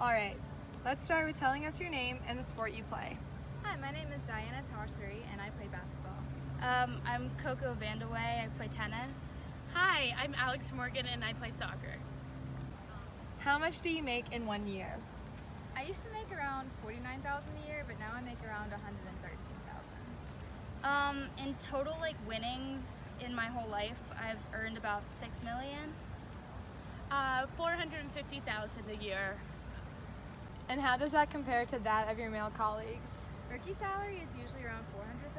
Alright, let's start with telling us your name and the sport you play. Hi, my name is Diana Tarsari and I play basketball. I'm Coco Vandaway, I play tennis. Hi, I'm Alex Morgan and I play soccer. How much do you make in 1 year? I used to make around $49,000 a year, but now I make around $113,000. In total, winnings in my whole life, I've earned about $6 million. $450,000 a year. And how does that compare to that of your male colleagues? Rookie salary is usually around $400,000,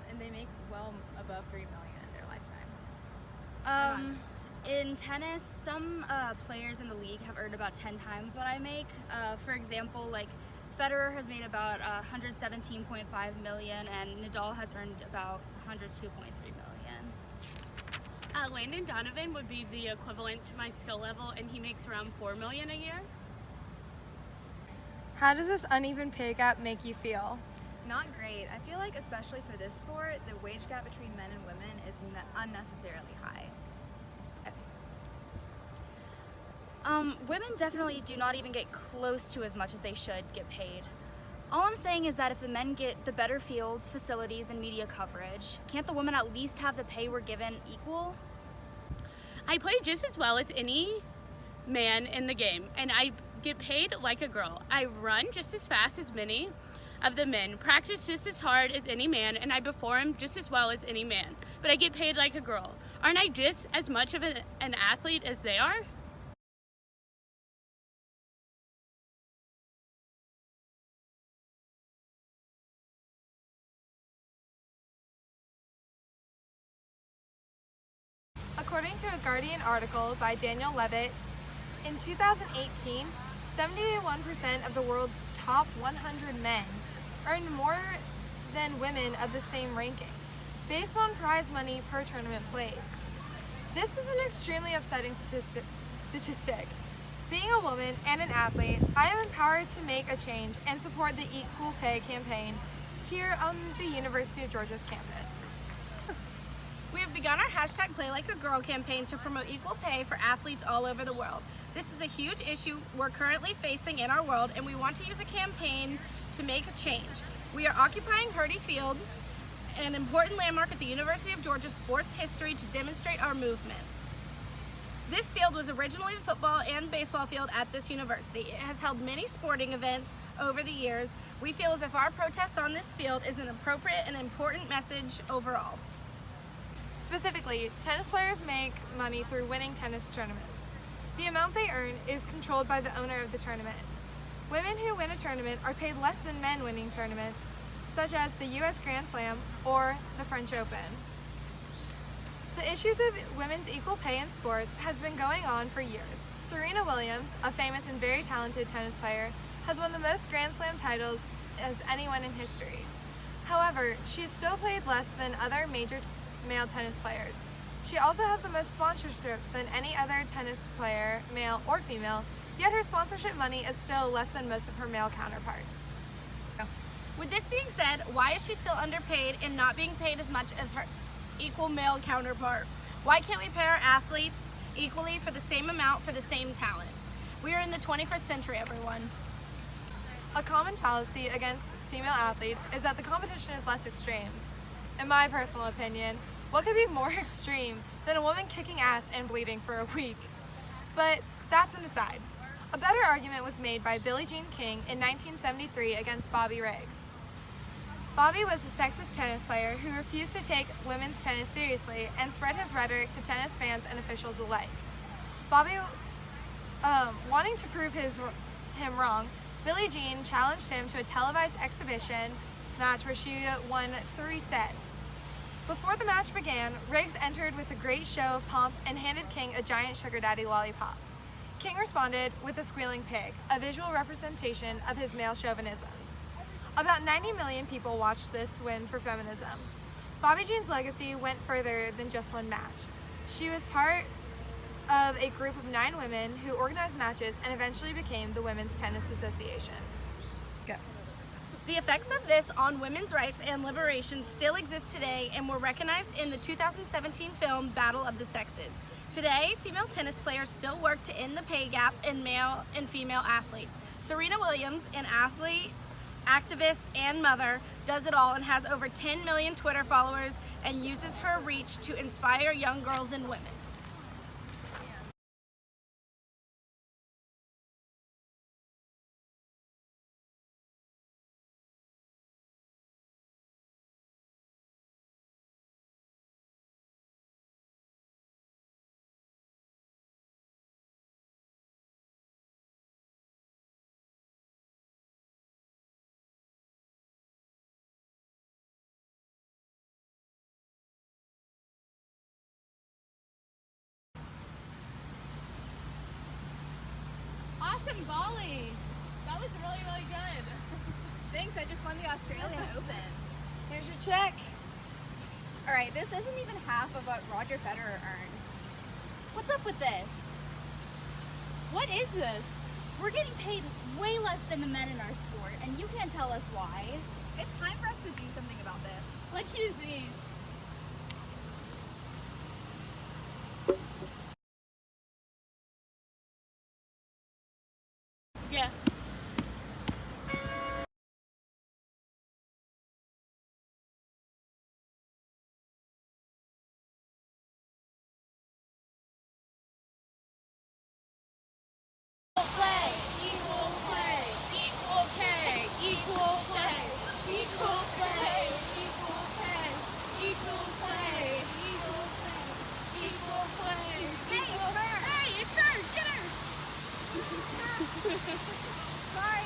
and they make well above $3 million in their lifetime. In tennis, some players in the league have earned about 10 times what I make. For example, Federer has made about $117.5 million, and Nadal has earned about $102.3 million. Landon Donovan would be the equivalent to my skill level, and he makes around $4 million a year. How does this uneven pay gap make you feel? Not great. I feel like, especially for this sport, the wage gap between men and women is unnecessarily high. Women definitely do not even get close to as much as they should get paid. All I'm saying is that if the men get the better fields, facilities, and media coverage, can't the women at least have the pay we're given equal? I play just as well as any man in the game, and I get paid like a girl. I run just as fast as many of the men, practice just as hard as any man, and I perform just as well as any man. But I get paid like a girl. Aren't I just as much of an athlete as they are? According to a Guardian article by Daniel Levitt, in 2018, 71% of the world's top 100 men earned more than women of the same ranking, based on prize money per tournament played. This is an extremely upsetting statistic. Being a woman and an athlete, I am empowered to make a change and support the Equal Pay campaign here on the University of Georgia's campus. We have begun our hashtag Play Like a Girl campaign to promote equal pay for athletes all over the world. This is a huge issue we're currently facing in our world, and we want to use a campaign to make a change. We are occupying Hurdy Field, an important landmark at the University of Georgia's sports history, to demonstrate our movement. This field was originally the football and baseball field at this university. It has held many sporting events over the years. We feel as if our protest on this field is an appropriate and important message overall. Specifically, tennis players make money through winning tennis tournaments. The amount they earn is controlled by the owner of the tournament. Women who win a tournament are paid less than men winning tournaments, such as the US Grand Slam or the French Open. The issues of women's equal pay in sports has been going on for years. Serena Williams, a famous and very talented tennis player, has won the most Grand Slam titles as anyone in history. However, she is still paid less than other major male tennis players. She also has the most sponsorships than any other tennis player, male or female, yet her sponsorship money is still less than most of her male counterparts. With this being said, why is she still underpaid and not being paid as much as her equal male counterpart? Why can't we pay our athletes equally for the same amount for the same talent? We are in the 21st century, everyone. A common fallacy against female athletes is that the competition is less extreme. In my personal opinion, what could be more extreme than a woman kicking ass and bleeding for a week? But that's an aside. A better argument was made by Billie Jean King in 1973 against Bobby Riggs. Bobby was a sexist tennis player who refused to take women's tennis seriously and spread his rhetoric to tennis fans and officials alike. Bobby, wanting to prove him wrong, Billie Jean challenged him to a televised exhibition match where she won 3 sets. Before the match began, Riggs entered with a great show of pomp and handed King a giant sugar daddy lollipop. King responded with a squealing pig, a visual representation of his male chauvinism. About 90 million people watched this win for feminism. Bobby Jean's legacy went further than just one match. She was part of a group of 9 women who organized matches and eventually became the Women's Tennis Association. Go. The effects of this on women's rights and liberation still exist today and were recognized in the 2017 film Battle of the Sexes. Today, female tennis players still work to end the pay gap in male and female athletes. Serena Williams, an athlete, activist, and mother, does it all and has over 10 million Twitter followers and uses her reach to inspire young girls and women. Awesome volley. That was really, really good. Thanks, I just won the Australian Open. Here's your check. Alright, this isn't even half of what Roger Federer earned. What's up with this? What is this? We're getting paid way less than the men in our sport, and you can't tell us why. It's time for us to do something about this. Let's use these. Yeah. Play, equal play, equal pay, equal play, equal play, equal pay, equal play, equal pay, equal play. Hey, it's her, get her. Sorry.